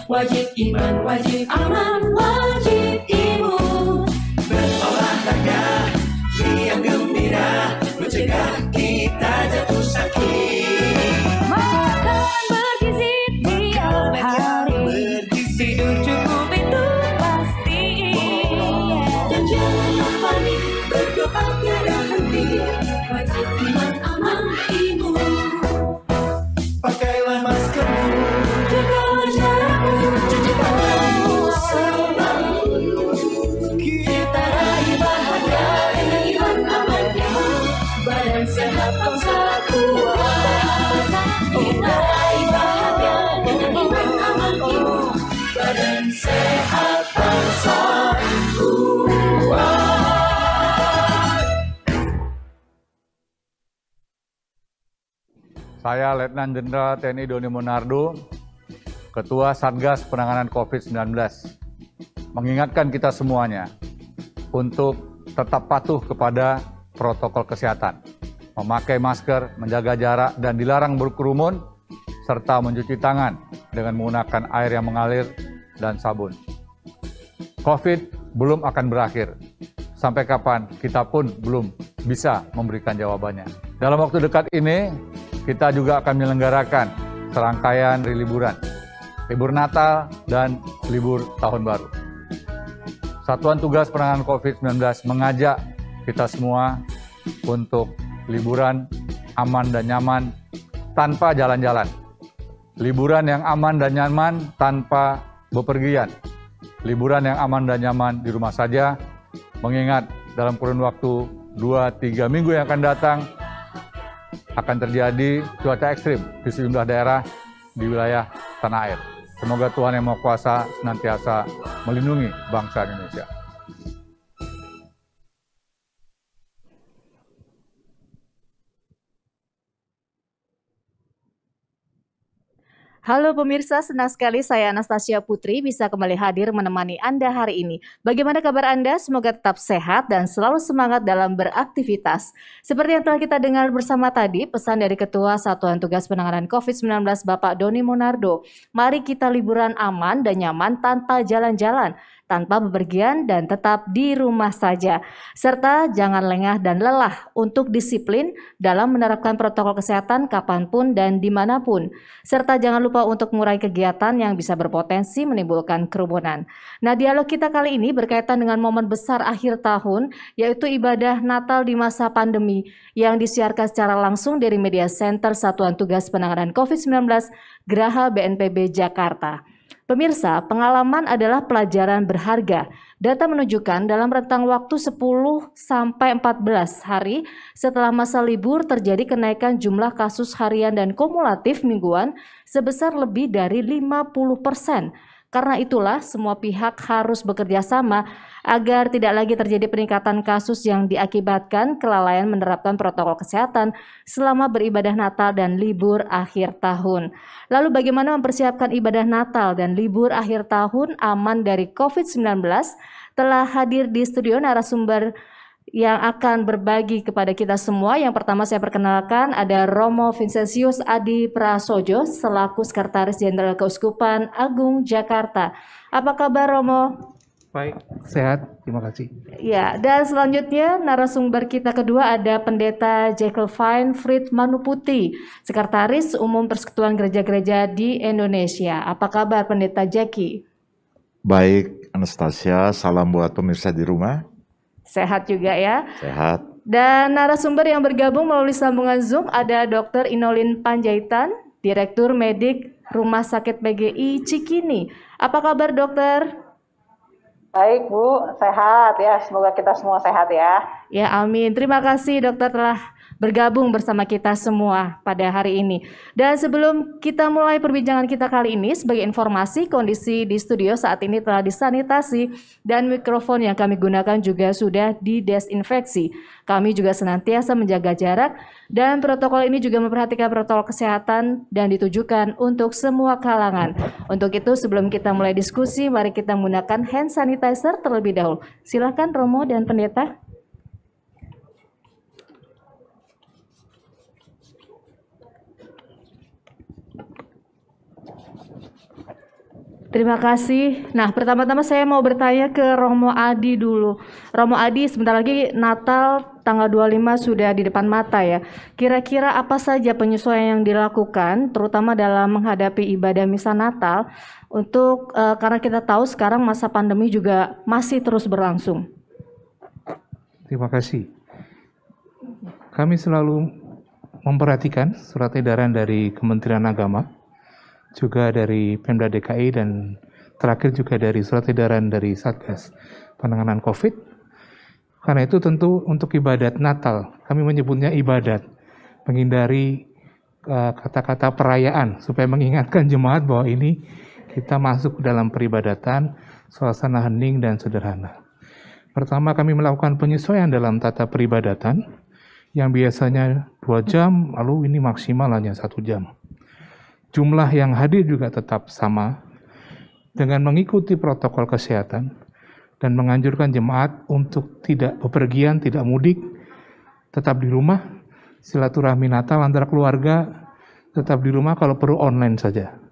Wajib iman, wajib aman, wajib imun. Berolahraga, riang gembira, mencegah kita jatuh sakit. Makan bergizi tiap hari, tidur cukup itu pasti. Dan janganlah panik, berdoa tiada henti. Wajib iman, aman, imun. Pakailah maskermu, Jaga jarakmu, cuci tanganmu selalu. Kita raih bahagia dengan iman, aman, imun. Badan sehat, bangsa kuat. Kita raih bahagia dengan iman, aman, imun. Badan sehat, bangsa kuat. Saya Letnan Jenderal TNI Doni Monardo, Ketua Satgas Penanganan COVID-19, mengingatkan kita semuanya untuk tetap patuh kepada protokol kesehatan, memakai masker, menjaga jarak, dan dilarang berkerumun, serta mencuci tangan dengan menggunakan air yang mengalir dan sabun. COVID belum akan berakhir. Sampai kapan, kita pun belum bisa memberikan jawabannya. Dalam waktu dekat ini, kita juga akan menyelenggarakan serangkaian liburan, libur Natal dan libur Tahun Baru. Satuan Tugas Penanganan COVID-19 mengajak kita semua untuk liburan aman dan nyaman tanpa jalan-jalan. Liburan yang aman dan nyaman tanpa bepergian. Liburan yang aman dan nyaman di rumah saja, mengingat dalam kurun waktu 2-3 minggu yang akan datang, akan terjadi cuaca ekstrim di sejumlah daerah di wilayah tanah air. Semoga Tuhan Yang Maha Kuasa senantiasa melindungi bangsa Indonesia. Halo pemirsa, senang sekali saya Anastasia Putri bisa kembali hadir menemani Anda hari ini. Bagaimana kabar Anda? Semoga tetap sehat dan selalu semangat dalam beraktivitas. Seperti yang telah kita dengar bersama tadi, pesan dari Ketua Satuan Tugas Penanganan COVID-19 Bapak Doni Monardo. Mari kita liburan aman dan nyaman tanpa jalan-jalan, tanpa bepergian dan tetap di rumah saja. Serta jangan lengah dan lelah untuk disiplin dalam menerapkan protokol kesehatan kapanpun dan dimanapun. Serta jangan lupa untuk mengurangi kegiatan yang bisa berpotensi menimbulkan kerumunan. Nah, dialog kita kali ini berkaitan dengan momen besar akhir tahun, yaitu ibadah Natal di masa pandemi yang disiarkan secara langsung dari Media Center Satuan Tugas Penanganan COVID-19 Geraha BNPB Jakarta. Pemirsa, pengalaman adalah pelajaran berharga. Data menunjukkan dalam rentang waktu 10 sampai 14 hari setelah masa libur terjadi kenaikan jumlah kasus harian dan kumulatif mingguan sebesar lebih dari 50%. Karena itulah semua pihak harus bekerja sama agar tidak lagi terjadi peningkatan kasus yang diakibatkan kelalaian menerapkan protokol kesehatan selama beribadah Natal dan libur akhir tahun. Lalu bagaimana mempersiapkan ibadah Natal dan libur akhir tahun aman dari COVID-19? Telah hadir di studio narasumber yang akan berbagi kepada kita semua. Yang pertama saya perkenalkan ada Romo Vincentius Adi Prasojo selaku Sekretaris Jenderal Keuskupan Agung Jakarta. Apa kabar Romo? Baik, sehat, terima kasih. Ya, dan selanjutnya narasumber kita kedua ada Pendeta Jacqueline Fried Manuputi, Sekretaris Umum Persekutuan Gereja-Gereja di Indonesia. Apa kabar Pendeta Jackie? Baik, Anastasia, salam buat pemirsa di rumah. Sehat juga ya. Sehat. Dan narasumber yang bergabung melalui sambungan Zoom ada Dr. Inolin Panjaitan, Direktur Medik Rumah Sakit PGI Cikini. Apa kabar dokter? Baik Bu, sehat ya. Semoga kita semua sehat ya. Ya amin. Terima kasih dokter telah bergabung bersama kita semua pada hari ini. Dan sebelum kita mulai perbincangan kita kali ini, sebagai informasi kondisi di studio saat ini telah disanitasi dan mikrofon yang kami gunakan juga sudah didesinfeksi. Kami juga senantiasa menjaga jarak dan protokol ini juga memperhatikan protokol kesehatan dan ditujukan untuk semua kalangan. Untuk itu sebelum kita mulai diskusi, mari kita menggunakan hand sanitizer terlebih dahulu. Silakan Romo dan Pendeta. Terima kasih. Nah, pertama-tama saya mau bertanya ke Romo Adi dulu. Romo Adi, sebentar lagi Natal tanggal 25 sudah di depan mata ya. Kira-kira apa saja penyesuaian yang dilakukan, terutama dalam menghadapi ibadah misa Natal, untuk karena kita tahu sekarang masa pandemi juga masih terus berlangsung. Terima kasih. Kami selalu memperhatikan surat edaran dari Kementerian Agama, juga dari Pemda DKI, dan terakhir juga dari surat edaran dari Satgas Penanganan COVID. Karena itu tentu untuk ibadat Natal, kami menyebutnya ibadat, menghindari kata-kata perayaan, supaya mengingatkan jemaat bahwa ini kita masuk dalam peribadatan, suasana hening dan sederhana. Pertama, kami melakukan penyesuaian dalam tata peribadatan, yang biasanya 2 jam, lalu ini maksimal hanya 1 jam. Jumlah yang hadir juga tetap sama, dengan mengikuti protokol kesehatan dan menganjurkan jemaat untuk tidak bepergian, tidak mudik, tetap di rumah, silaturahmi Natal antara keluarga, tetap di rumah, kalau perlu online saja.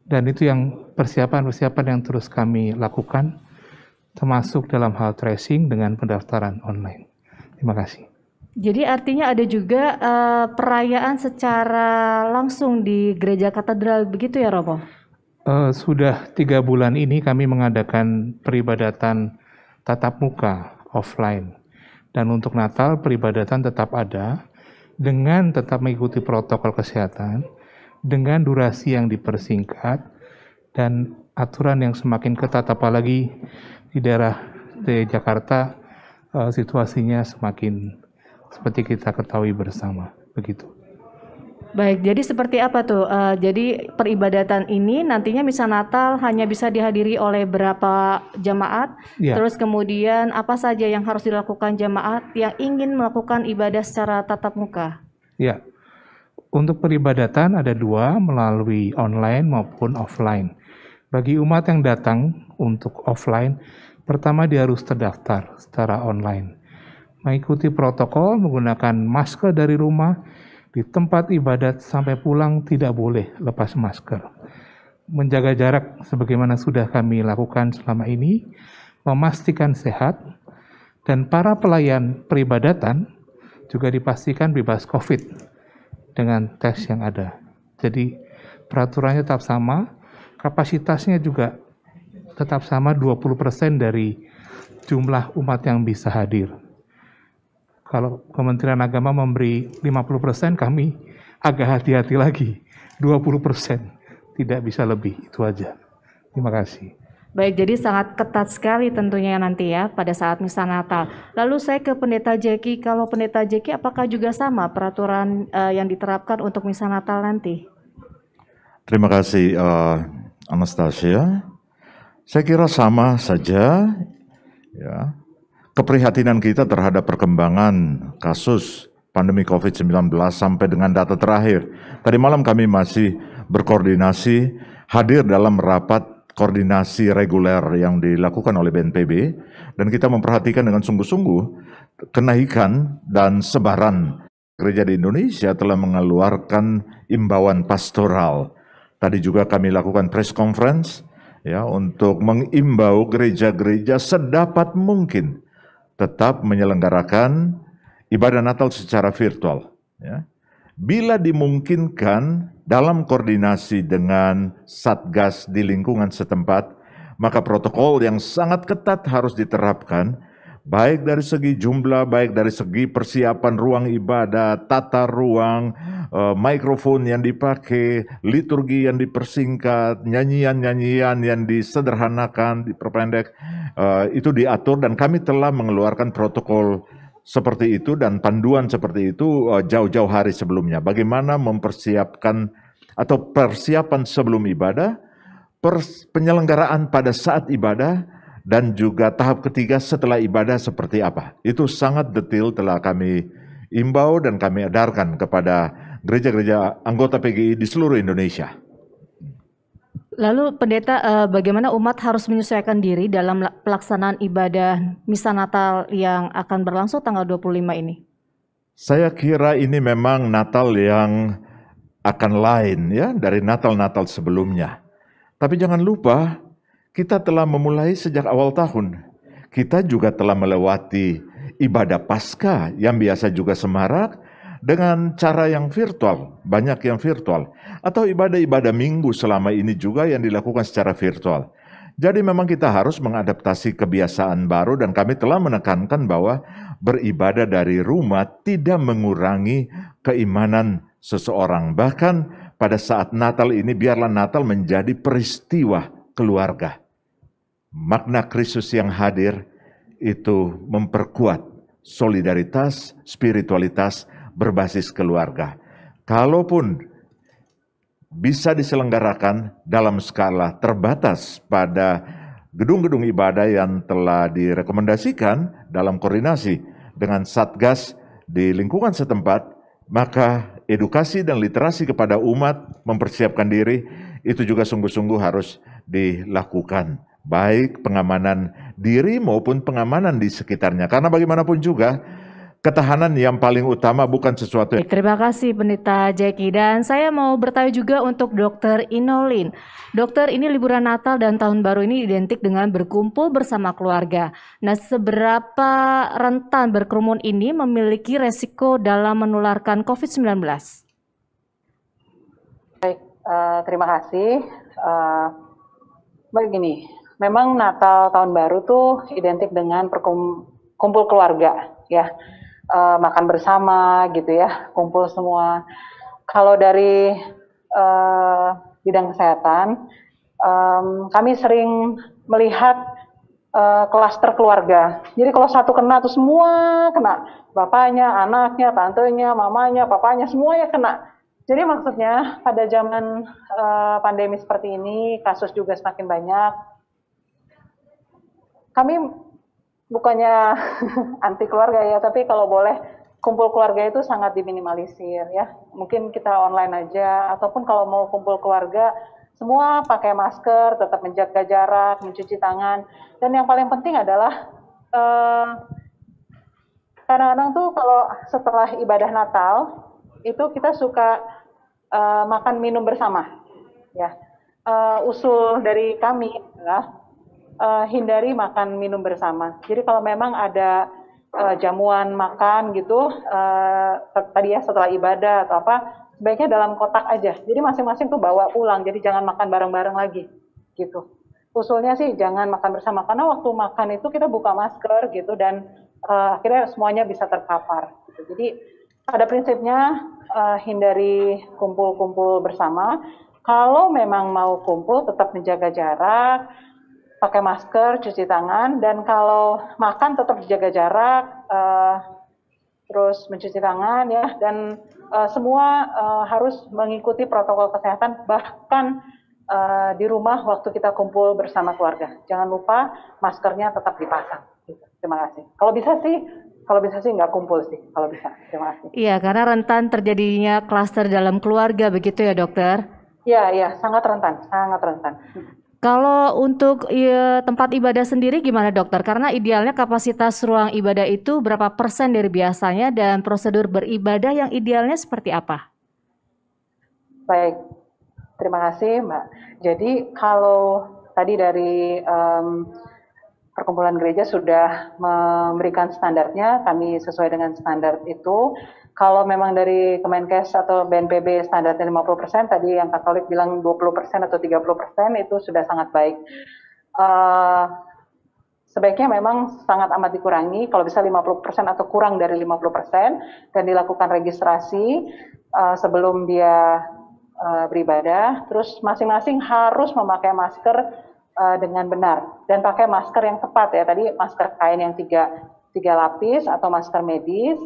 Dan itu yang persiapan-persiapan yang terus kami lakukan, termasuk dalam hal tracing dengan pendaftaran online. Terima kasih. Jadi artinya ada juga perayaan secara langsung di gereja katedral, begitu ya Romo? Sudah 3 bulan ini kami mengadakan peribadatan tatap muka offline. Dan untuk Natal peribadatan tetap ada, dengan tetap mengikuti protokol kesehatan, dengan durasi yang dipersingkat, dan aturan yang semakin ketat, apalagi di daerah di Jakarta situasinya semakin seperti kita ketahui bersama, begitu. Baik, jadi seperti apa tuh? Jadi peribadatan ini nantinya misa Natal hanya bisa dihadiri oleh berapa jemaat? Ya. Terus kemudian apa saja yang harus dilakukan jemaat yang ingin melakukan ibadah secara tatap muka? Ya, untuk peribadatan ada 2, melalui online maupun offline. Bagi umat yang datang untuk offline, pertama dia harus terdaftar secara online, mengikuti protokol, menggunakan masker dari rumah, di tempat ibadat sampai pulang tidak boleh lepas masker. Menjaga jarak sebagaimana sudah kami lakukan selama ini, memastikan sehat, dan para pelayan peribadatan juga dipastikan bebas COVID dengan tes yang ada. Jadi peraturannya tetap sama, kapasitasnya juga tetap sama, 20% dari jumlah umat yang bisa hadir. Kalau Kementerian Agama memberi 50%, kami agak hati-hati lagi. 20%, tidak bisa lebih, itu aja. Terima kasih. Baik, jadi sangat ketat sekali tentunya nanti ya pada saat misa Natal. Lalu saya ke Pendeta Jeki, kalau Pendeta Jeki apakah juga sama peraturan yang diterapkan untuk misa Natal nanti? Terima kasih Anastasia. Saya kira sama saja ya. Keprihatinan kita terhadap perkembangan kasus pandemi COVID-19 sampai dengan data terakhir. Tadi malam kami masih berkoordinasi, hadir dalam rapat koordinasi reguler yang dilakukan oleh BNPB, dan kita memperhatikan dengan sungguh-sungguh kenaikan dan sebaran. Gereja di Indonesia telah mengeluarkan imbauan pastoral. Tadi juga kami lakukan press conference ya, untuk mengimbau gereja-gereja sedapat mungkin tetap menyelenggarakan ibadah Natal secara virtual. Ya. Bila dimungkinkan dalam koordinasi dengan Satgas di lingkungan setempat, maka protokol yang sangat ketat harus diterapkan, baik dari segi jumlah, baik dari segi persiapan ruang ibadah, tata ruang, mikrofon yang dipakai, liturgi yang dipersingkat, nyanyian-nyanyian yang disederhanakan, diperpendek, itu diatur, dan kami telah mengeluarkan protokol seperti itu dan panduan seperti itu jauh-jauh hari sebelumnya. Bagaimana mempersiapkan atau persiapan sebelum ibadah, penyelenggaraan pada saat ibadah, dan juga tahap ketiga setelah ibadah seperti apa. Itu sangat detail telah kami imbau dan kami edarkan kepada gereja-gereja anggota PGI di seluruh Indonesia. Lalu Pendeta, bagaimana umat harus menyesuaikan diri dalam pelaksanaan ibadah misa Natal yang akan berlangsung tanggal 25 ini? Saya kira ini memang Natal yang akan lain ya dari Natal-Natal sebelumnya. Tapi jangan lupa, kita telah memulai sejak awal tahun. Kita juga telah melewati ibadah Paskah yang biasa juga semarak dengan cara yang virtual, banyak yang virtual. Atau ibadah-ibadah minggu selama ini juga yang dilakukan secara virtual. Jadi memang kita harus mengadaptasi kebiasaan baru dan kami telah menekankan bahwa beribadah dari rumah tidak mengurangi keimanan seseorang. Bahkan pada saat Natal ini biarlah Natal menjadi peristiwa keluarga. Makna Kristus yang hadir itu memperkuat solidaritas, spiritualitas berbasis keluarga. Kalaupun bisa diselenggarakan dalam skala terbatas pada gedung-gedung ibadah yang telah direkomendasikan dalam koordinasi dengan Satgas di lingkungan setempat, maka edukasi dan literasi kepada umat mempersiapkan diri itu juga sungguh-sungguh harus dilakukan. Baik pengamanan diri maupun pengamanan di sekitarnya. Karena bagaimanapun juga, ketahanan yang paling utama bukan sesuatu yang... Terima kasih Pendeta Jeki, dan saya mau bertanya juga untuk Dr. Inolin. Dokter, ini liburan Natal dan Tahun Baru ini identik dengan berkumpul bersama keluarga. Nah, seberapa rentan berkerumun ini memiliki resiko dalam menularkan COVID-19? Baik, terima kasih. Begini, memang Natal Tahun Baru tuh identik dengan kumpul keluarga, ya. Makan bersama gitu ya, kumpul semua. Kalau dari bidang kesehatan, kami sering melihat klaster keluarga. Jadi kalau satu kena tuh semua kena, bapaknya, anaknya, tantenya, mamanya, papanya, semuanya kena. Jadi maksudnya pada zaman pandemi seperti ini, kasus juga semakin banyak. Kami bukannya anti keluarga ya, tapi kalau boleh kumpul keluarga itu sangat diminimalisir ya. Mungkin kita online aja, ataupun kalau mau kumpul keluarga, semua pakai masker, tetap menjaga jarak, mencuci tangan. Dan yang paling penting adalah kadang-kadang tuh kalau setelah ibadah Natal, itu kita suka makan minum bersama. Ya, usul dari kami adalah hindari makan minum bersama. Jadi kalau memang ada jamuan makan gitu, tadi ya setelah ibadah atau apa, sebaiknya dalam kotak aja. Jadi masing-masing tuh bawa pulang, jadi jangan makan bareng-bareng lagi gitu. Usulnya sih jangan makan bersama, karena waktu makan itu kita buka masker gitu, dan akhirnya semuanya bisa terpapar gitu. Jadi pada prinsipnya hindari kumpul-kumpul bersama. Kalau memang mau kumpul tetap menjaga jarak, pakai masker, cuci tangan, dan kalau makan tetap jaga jarak, terus mencuci tangan ya, dan semua harus mengikuti protokol kesehatan, bahkan di rumah waktu kita kumpul bersama keluarga. Jangan lupa maskernya tetap dipasang. Terima kasih. Kalau bisa sih nggak kumpul sih, kalau bisa. Terima kasih. Iya, karena rentan terjadinya klaster dalam keluarga, begitu ya dokter? Iya, sangat rentan, sangat rentan. Kalau untuk tempat ibadah sendiri gimana dokter? Karena idealnya kapasitas ruang ibadah itu berapa persen dari biasanya, dan prosedur beribadah yang idealnya seperti apa? Baik, terima kasih Mbak. Jadi kalau tadi dari perkumpulan gereja sudah memberikan standarnya, kami sesuai dengan standar itu. Kalau memang dari Kemenkes atau BNPB standarnya 50%, tadi yang Katolik bilang 20% atau 30%, itu sudah sangat baik. Sebaiknya memang sangat amat dikurangi, kalau bisa 50% atau kurang dari 50%, dan dilakukan registrasi sebelum dia beribadah. Terus masing-masing harus memakai masker dengan benar, dan pakai masker yang tepat ya, tadi masker kain yang tiga lapis atau masker medis.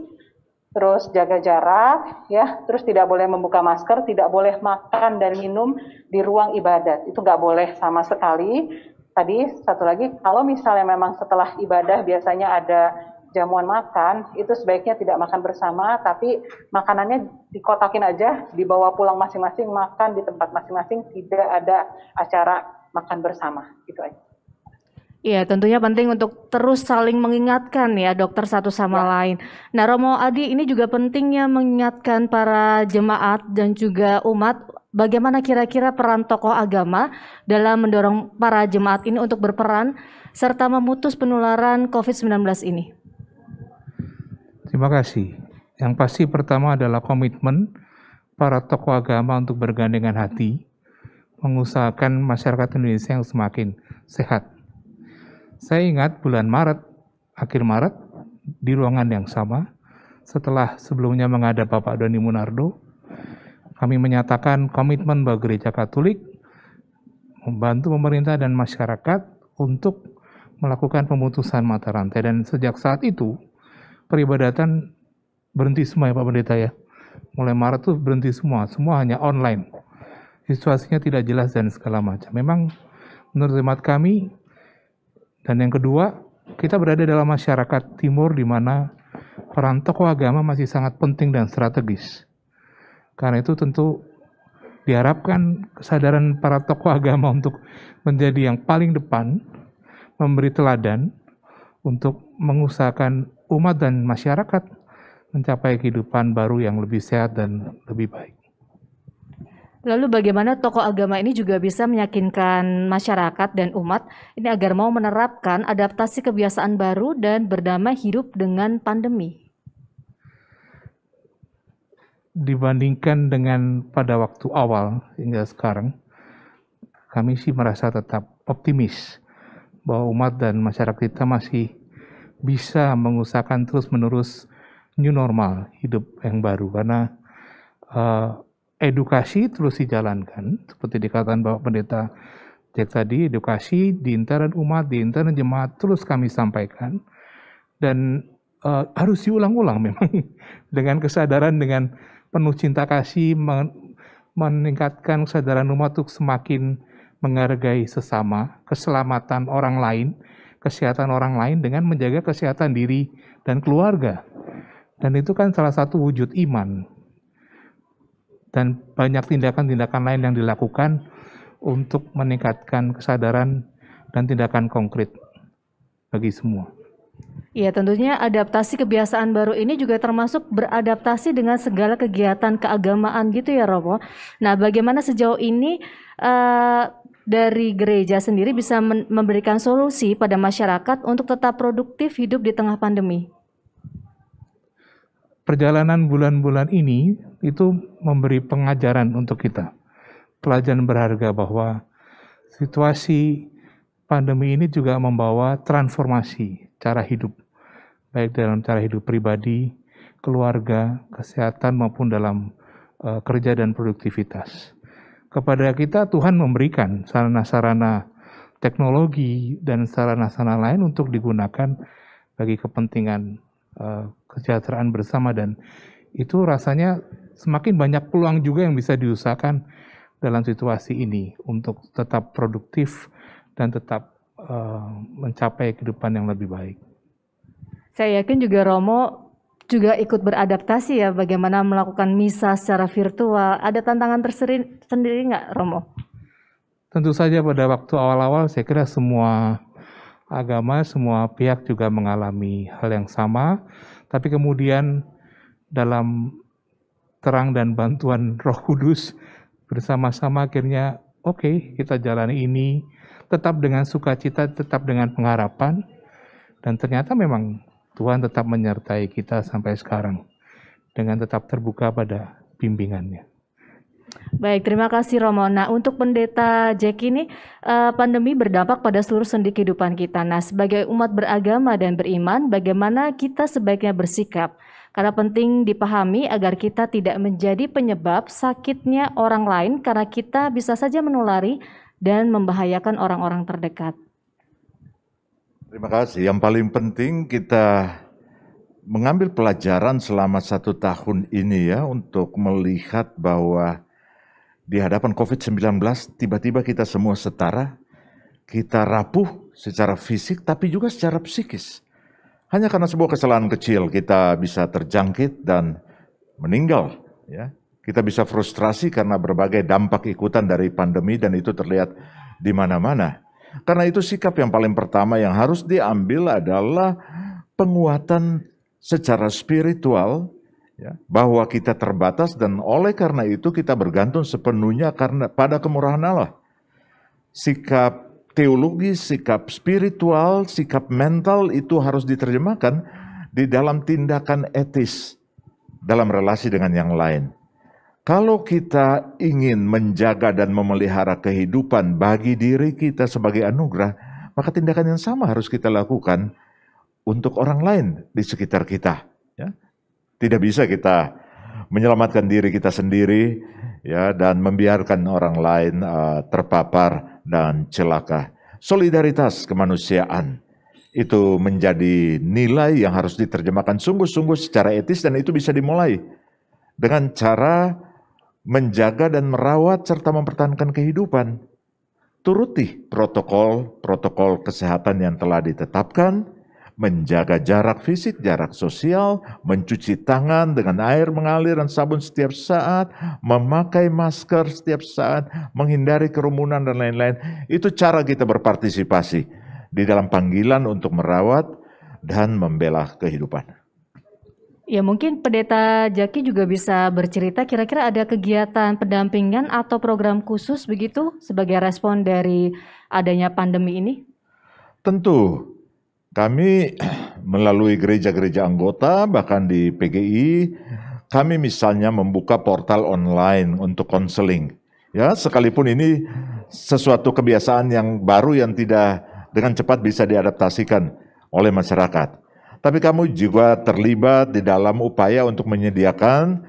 Terus jaga jarak ya, terus tidak boleh membuka masker, tidak boleh makan dan minum di ruang ibadat, itu nggak boleh sama sekali. Tadi satu lagi, kalau misalnya memang setelah ibadah biasanya ada jamuan makan, itu sebaiknya tidak makan bersama, tapi makanannya dikotakin aja, dibawa pulang masing-masing, makan di tempat masing-masing, tidak ada acara makan bersama, gitu aja. Iya, tentunya penting untuk terus saling mengingatkan ya dokter satu sama lain. Nah, Romo Adi, ini juga pentingnya mengingatkan para jemaat dan juga umat bagaimana kira-kira peran tokoh agama dalam mendorong para jemaat ini untuk berperan serta memutus penularan COVID-19 ini? Terima kasih. Yang pasti pertama adalah komitmen para tokoh agama untuk bergandengan hati mengusahakan masyarakat Indonesia yang semakin sehat. Saya ingat bulan Maret, akhir Maret, di ruangan yang sama, setelah sebelumnya menghadap Bapak Doni Monardo, kami menyatakan komitmen bahwa Gereja Katolik membantu pemerintah dan masyarakat untuk melakukan pemutusan mata rantai. Dan sejak saat itu, peribadatan berhenti semua ya Pak Pendeta ya. Mulai Maret itu berhenti semua hanya online. Situasinya tidak jelas dan segala macam. Memang menurut hemat kami, dan yang kedua, kita berada dalam masyarakat timur di mana peran tokoh agama masih sangat penting dan strategis. Karena itu tentu diharapkan kesadaran para tokoh agama untuk menjadi yang paling depan, memberi teladan untuk mengusahakan umat dan masyarakat mencapai kehidupan baru yang lebih sehat dan lebih baik. Lalu bagaimana tokoh agama ini juga bisa meyakinkan masyarakat dan umat ini agar mau menerapkan adaptasi kebiasaan baru dan berdamai hidup dengan pandemi? Dibandingkan dengan pada waktu awal hingga sekarang, kami sih merasa tetap optimis bahwa umat dan masyarakat kita masih bisa mengusahakan terus-menerus new normal, hidup yang baru, karena edukasi terus dijalankan, seperti dikatakan Bapak Pendeta Jack tadi, edukasi di intern umat, di intern jemaat terus kami sampaikan, dan harus diulang-ulang memang dengan kesadaran, dengan penuh cinta kasih, meningkatkan kesadaran umat untuk semakin menghargai sesama, keselamatan orang lain, kesehatan orang lain dengan menjaga kesehatan diri dan keluarga. Dan itu kan salah satu wujud iman. Dan banyak tindakan-tindakan lain yang dilakukan untuk meningkatkan kesadaran dan tindakan konkret bagi semua. Ya, tentunya adaptasi kebiasaan baru ini juga termasuk beradaptasi dengan segala kegiatan keagamaan gitu ya Romo. Nah, bagaimana sejauh ini dari gereja sendiri bisa memberikan solusi pada masyarakat untuk tetap produktif hidup di tengah pandemi? Perjalanan bulan-bulan ini itu memberi pengajaran untuk kita. Pelajaran berharga bahwa situasi pandemi ini juga membawa transformasi cara hidup. Baik dalam cara hidup pribadi, keluarga, kesehatan maupun dalam kerja dan produktivitas. Kepada kita Tuhan memberikan sarana-sarana teknologi dan sarana-sarana lain untuk digunakan bagi kepentingan kesejahteraan bersama, dan itu rasanya semakin banyak peluang juga yang bisa diusahakan dalam situasi ini untuk tetap produktif dan tetap mencapai kehidupan yang lebih baik. Saya yakin juga Romo juga ikut beradaptasi ya bagaimana melakukan misa secara virtual. Ada tantangan tersendiri nggak Romo? Tentu saja pada waktu awal-awal saya kira semua agama, semua pihak juga mengalami hal yang sama. Tapi kemudian dalam terang dan bantuan Roh Kudus bersama-sama akhirnya oke, kita jalani ini tetap dengan sukacita, tetap dengan pengharapan, dan ternyata memang Tuhan tetap menyertai kita sampai sekarang dengan tetap terbuka pada bimbingannya. Baik, terima kasih Romo. Nah, untuk Pendeta Jack ini, pandemi berdampak pada seluruh sendi kehidupan kita. Nah, sebagai umat beragama dan beriman, bagaimana kita sebaiknya bersikap? Karena penting dipahami agar kita tidak menjadi penyebab sakitnya orang lain, karena kita bisa saja menulari dan membahayakan orang-orang terdekat. Terima kasih. Yang paling penting kita mengambil pelajaran selama 1 tahun ini ya, untuk melihat bahwa di hadapan COVID-19 tiba-tiba kita semua setara, kita rapuh secara fisik tapi juga secara psikis. Hanya karena sebuah kesalahan kecil kita bisa terjangkit dan meninggal. Ya. Kita bisa frustrasi karena berbagai dampak ikutan dari pandemi dan itu terlihat di mana-mana. Karena itu sikap yang paling pertama yang harus diambil adalah penguatan secara spiritual ya, bahwa kita terbatas dan oleh karena itu kita bergantung sepenuhnya pada kemurahan Allah. Sikap teologis, sikap spiritual, sikap mental itu harus diterjemahkan di dalam tindakan etis dalam relasi dengan yang lain. Kalau kita ingin menjaga dan memelihara kehidupan bagi diri kita sebagai anugerah, maka tindakan yang sama harus kita lakukan untuk orang lain di sekitar kita. Ya. Tidak bisa kita menyelamatkan diri kita sendiri, ya, dan membiarkan orang lain terpapar dan celaka. Solidaritas kemanusiaan itu menjadi nilai yang harus diterjemahkan sungguh-sungguh secara etis, dan itu bisa dimulai dengan cara menjaga dan merawat serta mempertahankan kehidupan. Turuti protokol kesehatan yang telah ditetapkan, menjaga jarak fisik, jarak sosial, mencuci tangan dengan air mengalir dan sabun setiap saat, memakai masker setiap saat, menghindari kerumunan dan lain-lain. Itu cara kita berpartisipasi di dalam panggilan untuk merawat dan membela kehidupan. Ya, mungkin Pendeta Jaki juga bisa bercerita kira-kira ada kegiatan pendampingan atau program khusus begitu sebagai respon dari adanya pandemi ini? Tentu, kami melalui gereja-gereja anggota, bahkan di PGI, kami misalnya membuka portal online untuk konseling. Ya, sekalipun ini sesuatu kebiasaan yang baru yang tidak dengan cepat bisa diadaptasikan oleh masyarakat. Tapi kamu juga terlibat di dalam upaya untuk menyediakan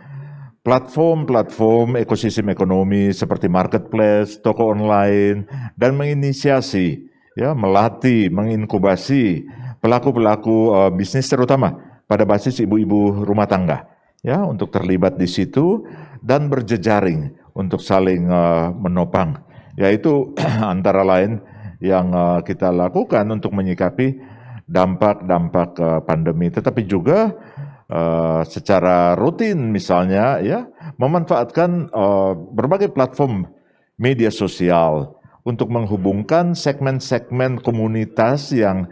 platform ekosistem ekonomi seperti marketplace, toko online, dan menginisiasi, ya, melatih, menginkubasi pelaku-pelaku bisnis terutama pada basis ibu-ibu rumah tangga, ya, untuk terlibat di situ dan berjejaring untuk saling menopang. Yaitu antara lain yang kita lakukan untuk menyikapi dampak-dampak pandemi, tetapi juga secara rutin misalnya, ya, memanfaatkan berbagai platform media sosial untuk menghubungkan segmen-segmen komunitas yang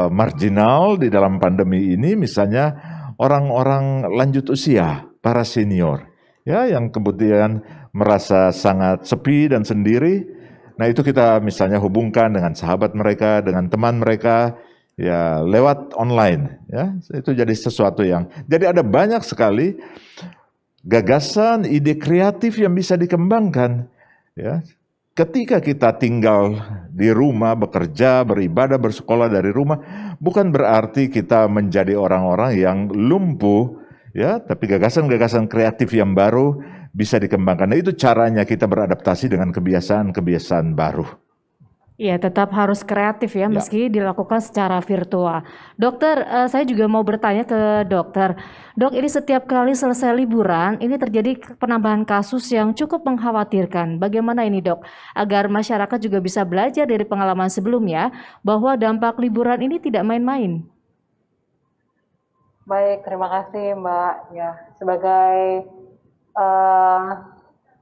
marginal di dalam pandemi ini, misalnya orang-orang lanjut usia, para senior, ya, yang kemudian merasa sangat sepi dan sendiri. Nah, itu kita misalnya hubungkan dengan sahabat mereka, dengan teman mereka, ya, lewat online, ya. Itu jadi sesuatu yang, jadi ada banyak sekali gagasan, ide kreatif yang bisa dikembangkan, ya. Ketika kita tinggal di rumah, bekerja, beribadah, bersekolah dari rumah, bukan berarti kita menjadi orang-orang yang lumpuh, ya, tapi gagasan-gagasan kreatif yang baru bisa dikembangkan. Nah, itu caranya kita beradaptasi dengan kebiasaan-kebiasaan baru. Ya, tetap harus kreatif ya, meski dilakukan secara virtual. Dokter, saya juga mau bertanya ke dokter. Dok, ini setiap kali selesai liburan, ini terjadi penambahan kasus yang cukup mengkhawatirkan. Bagaimana ini, Dok? Agar masyarakat juga bisa belajar dari pengalaman sebelumnya, bahwa dampak liburan ini tidak main-main. Baik, terima kasih Mbak. Ya, sebagai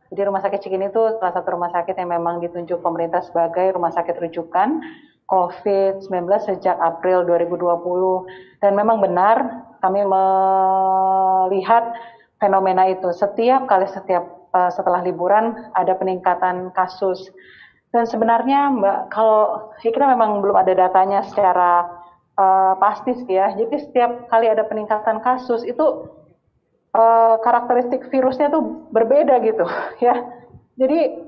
jadi Rumah Sakit Cikini itu salah satu rumah sakit yang memang ditunjuk pemerintah sebagai rumah sakit rujukan COVID-19 sejak April 2020. Dan memang benar kami melihat fenomena itu. Setiap setelah liburan ada peningkatan kasus. Dan sebenarnya Mbak, kalau kita memang belum ada datanya secara pasti sih ya. Jadi setiap kali ada peningkatan kasus itu karakteristik virusnya tuh berbeda gitu ya. Jadi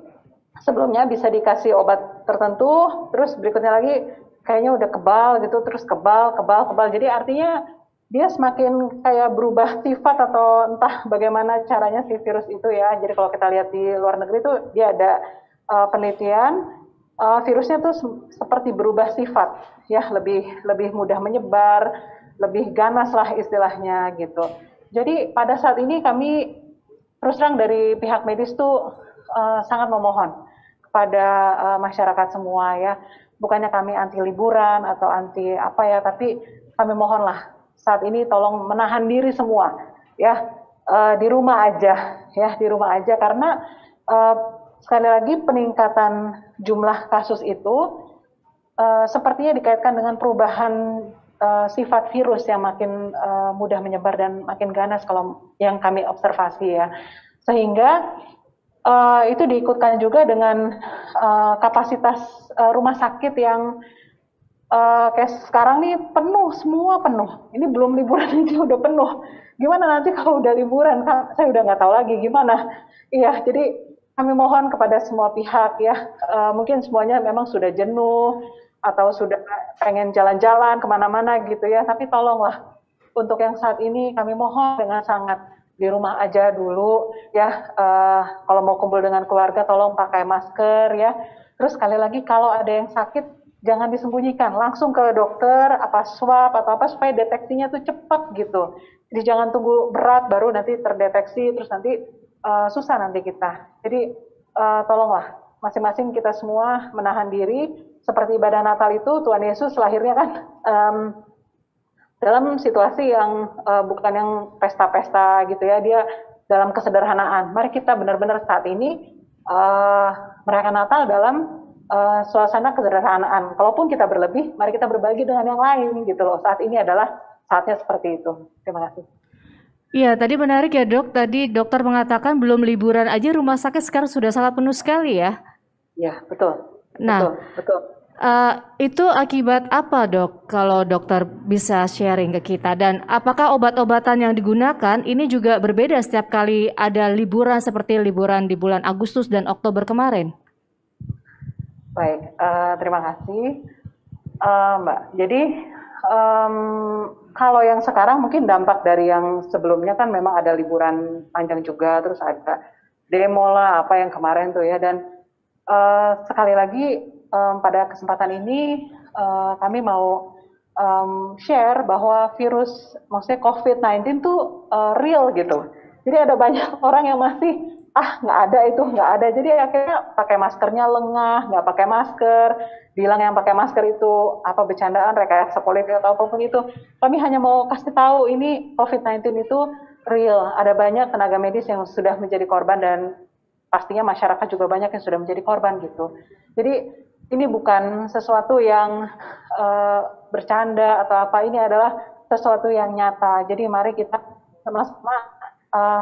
sebelumnya bisa dikasih obat tertentu, terus berikutnya lagi kayaknya udah kebal gitu, terus kebal. Jadi artinya dia semakin kayak berubah sifat atau entah bagaimana caranya si virus itu ya. Jadi kalau kita lihat di luar negeri tuh dia ada penelitian virusnya tuh seperti berubah sifat ya, lebih mudah menyebar, lebih ganas lah istilahnya gitu. Jadi pada saat ini kami terus terang dari pihak medis tuh sangat memohon kepada masyarakat semua ya. Bukannya kami anti liburan atau anti apa ya, tapi kami mohonlah saat ini tolong menahan diri semua ya, di rumah aja karena sekali lagi peningkatan jumlah kasus itu sepertinya dikaitkan dengan perubahan sifat virus yang makin mudah menyebar dan makin ganas kalau yang kami observasi ya. Sehingga itu diikutkan juga dengan kapasitas rumah sakit yang kayak sekarang nih penuh, semua penuh. Ini belum liburan aja udah penuh. Gimana nanti kalau udah liburan? Saya udah nggak tahu lagi gimana. Iya, jadi kami mohon kepada semua pihak ya, mungkin semuanya memang sudah jenuh atau sudah pengen jalan-jalan kemana-mana gitu ya. Tapi tolonglah untuk yang saat ini kami mohon dengan sangat di rumah aja dulu ya. Kalau mau kumpul dengan keluarga tolong pakai masker ya. Terus sekali lagi kalau ada yang sakit jangan disembunyikan, langsung ke dokter, apa swab atau apa supaya deteksinya tuh cepat gitu. Jadi jangan tunggu berat baru nanti terdeteksi terus nanti susah nanti kita. Jadi tolonglah masing-masing kita semua menahan diri. Seperti ibadah Natal itu Tuhan Yesus lahirnya kan dalam situasi yang bukan yang pesta-pesta gitu ya, dia dalam kesederhanaan. Mari kita benar-benar saat ini merayakan Natal dalam suasana kesederhanaan. Kalaupun kita berlebih, mari kita berbagi dengan yang lain gitu loh. Saat ini adalah saatnya seperti itu. Terima kasih. Iya, tadi menarik ya dok. Tadi dokter mengatakan belum liburan aja rumah sakit sekarang sudah sangat penuh sekali ya. Ya, betul. Nah, betul. Itu akibat apa dok? Kalau dokter bisa sharing ke kita, dan apakah obat-obatan yang digunakan ini juga berbeda setiap kali ada liburan seperti liburan di bulan Agustus dan Oktober kemarin? Baik, terima kasih Mbak. Jadi kalau yang sekarang mungkin dampak dari yang sebelumnya kan memang ada liburan panjang juga, terus ada demo lah apa yang kemarin tuh ya, dan sekali lagi pada kesempatan ini kami mau share bahwa virus, maksudnya COVID-19 tuh real gitu. Jadi ada banyak orang yang masih nggak ada itu, nggak ada. Jadi akhirnya pakai maskernya lengah, nggak pakai masker, bilang yang pakai masker itu apa bercandaan, rekayasa politik atau apapun itu. Kami hanya mau kasih tahu ini COVID-19 itu real. Ada banyak tenaga medis yang sudah menjadi korban dan pastinya masyarakat juga banyak yang sudah menjadi korban gitu. Jadi ini bukan sesuatu yang bercanda atau apa, ini adalah sesuatu yang nyata. Jadi mari kita sama-sama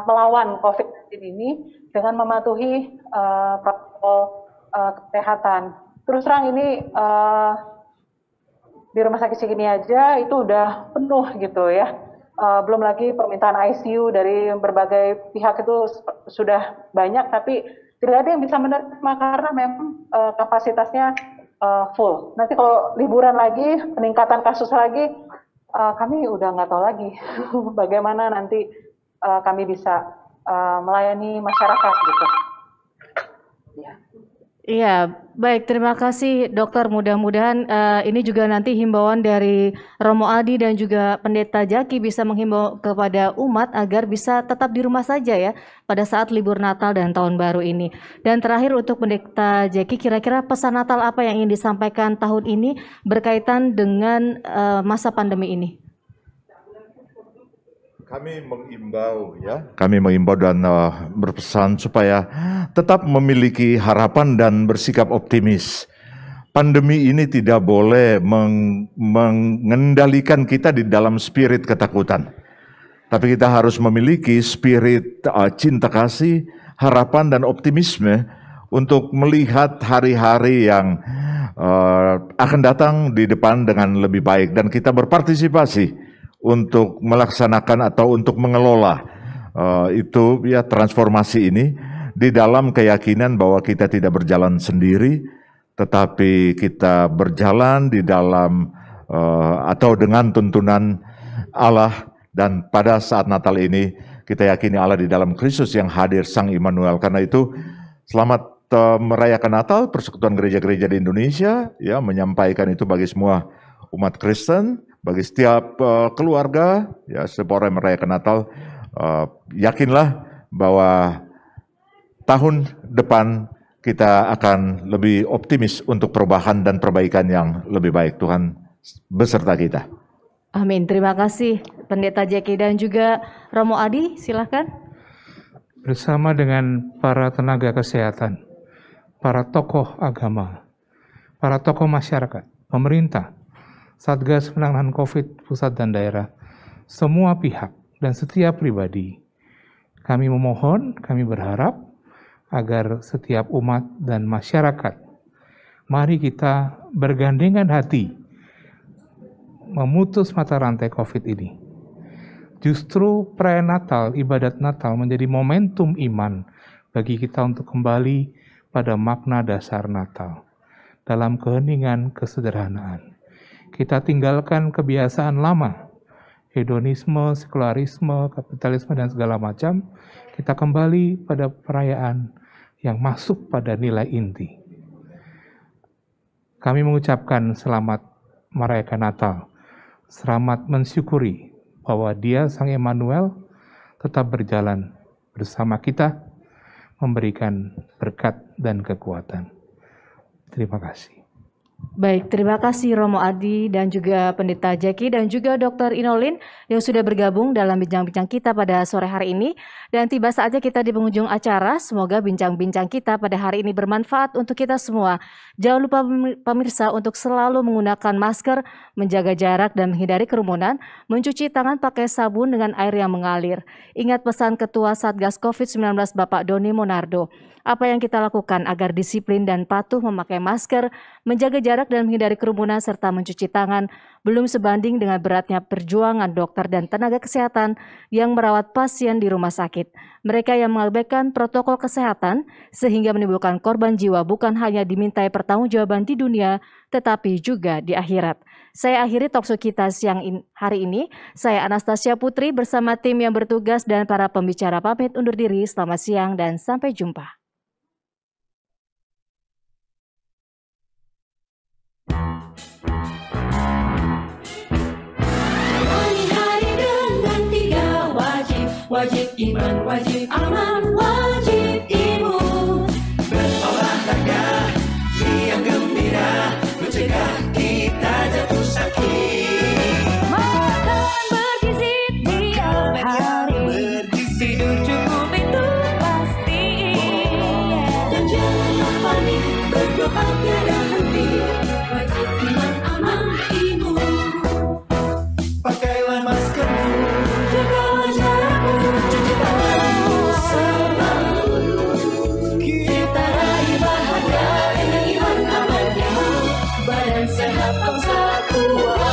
melawan COVID-19 ini dengan mematuhi protokol kesehatan. Terus terang ini di rumah sakit segini aja itu udah penuh gitu ya. Belum lagi permintaan ICU dari berbagai pihak itu sudah banyak, tapi tidak ada yang bisa menerima karena memang kapasitasnya full. Nanti kalau liburan lagi, peningkatan kasus lagi, kami udah nggak tahu lagi bagaimana nanti kami bisa melayani masyarakat gitu. Ya. Iya, baik. Terima kasih dokter. Mudah-mudahan ini juga nanti himbauan dari Romo Adi dan juga Pendeta Jaki bisa menghimbau kepada umat agar bisa tetap di rumah saja ya pada saat libur Natal dan Tahun Baru ini. Dan terakhir untuk Pendeta Jaki, kira-kira pesan Natal apa yang ingin disampaikan tahun ini berkaitan dengan masa pandemi ini? Kami mengimbau dan berpesan supaya tetap memiliki harapan dan bersikap optimis. Pandemi ini tidak boleh mengendalikan kita di dalam spirit ketakutan. Tapi kita harus memiliki spirit cinta kasih, harapan dan optimisme untuk melihat hari-hari yang akan datang di depan dengan lebih baik. Dan kita berpartisipasi untuk melaksanakan atau untuk mengelola itu ya transformasi ini di dalam keyakinan bahwa kita tidak berjalan sendiri, tetapi kita berjalan di dalam atau dengan tuntunan Allah. Dan pada saat Natal ini kita yakini Allah di dalam Kristus yang hadir, Sang Immanuel. Karena itu selamat merayakan Natal. Persekutuan gereja-gereja di Indonesia ya menyampaikan itu bagi semua umat Kristen, bagi setiap keluarga, ya setiap orang yang merayakan Natal, yakinlah bahwa tahun depan kita akan lebih optimis untuk perubahan dan perbaikan yang lebih baik. Tuhan beserta kita. Amin. Terima kasih Pendeta Jaki dan juga Romo Adi, silakan. Bersama dengan para tenaga kesehatan, para tokoh agama, para tokoh masyarakat, pemerintah, Satgas Penanganan COVID pusat dan daerah, semua pihak dan setiap pribadi. Kami memohon, kami berharap agar setiap umat dan masyarakat, mari kita bergandengan hati memutus mata rantai COVID ini. Justru perayaan Natal, ibadat Natal menjadi momentum iman bagi kita untuk kembali pada makna dasar Natal dalam keheningan kesederhanaan. Kita tinggalkan kebiasaan lama, hedonisme, sekularisme, kapitalisme, dan segala macam. Kita kembali pada perayaan yang masuk pada nilai inti. Kami mengucapkan selamat merayakan Natal, selamat mensyukuri bahwa Dia, Sang Emmanuel, tetap berjalan bersama kita, memberikan berkat dan kekuatan. Terima kasih. Baik, terima kasih Romo Adi dan juga Pendeta Jeki dan juga Dr. Inolin yang sudah bergabung dalam bincang-bincang kita pada sore hari ini. Dan tiba saatnya kita di penghujung acara. Semoga bincang-bincang kita pada hari ini bermanfaat untuk kita semua. Jangan lupa pemirsa untuk selalu menggunakan masker, menjaga jarak dan menghindari kerumunan, mencuci tangan pakai sabun dengan air yang mengalir. Ingat pesan Ketua Satgas COVID-19 Bapak Doni Monardo. Apa yang kita lakukan agar disiplin dan patuh memakai masker, menjaga jarak dan menghindari kerumunan serta mencuci tangan belum sebanding dengan beratnya perjuangan dokter dan tenaga kesehatan yang merawat pasien di rumah sakit. Mereka yang mengabaikan protokol kesehatan sehingga menimbulkan korban jiwa bukan hanya dimintai pertanggungjawaban di dunia tetapi juga di akhirat. Saya akhiri talkshow kita siang hari ini. Saya Anastasia Putri bersama tim yang bertugas dan para pembicara pamit undur diri. Selamat siang dan sampai jumpa. Wajib iman, wajib aman, wajib imun. Berolahraga, riang gembira, mencegah kita jatuh sakit. Makan bergizi tiap hari, tidur cukup itu pasti. Dan janganlah panik, berdoa tiada henti. Wajib iman, aman, imun. Pakailah maskermu, jagalah jarakmu, cuci tanganmu selalu. Kita raih bahagia dengan iman, aman, imun. Badan sehat, bangsa kuat.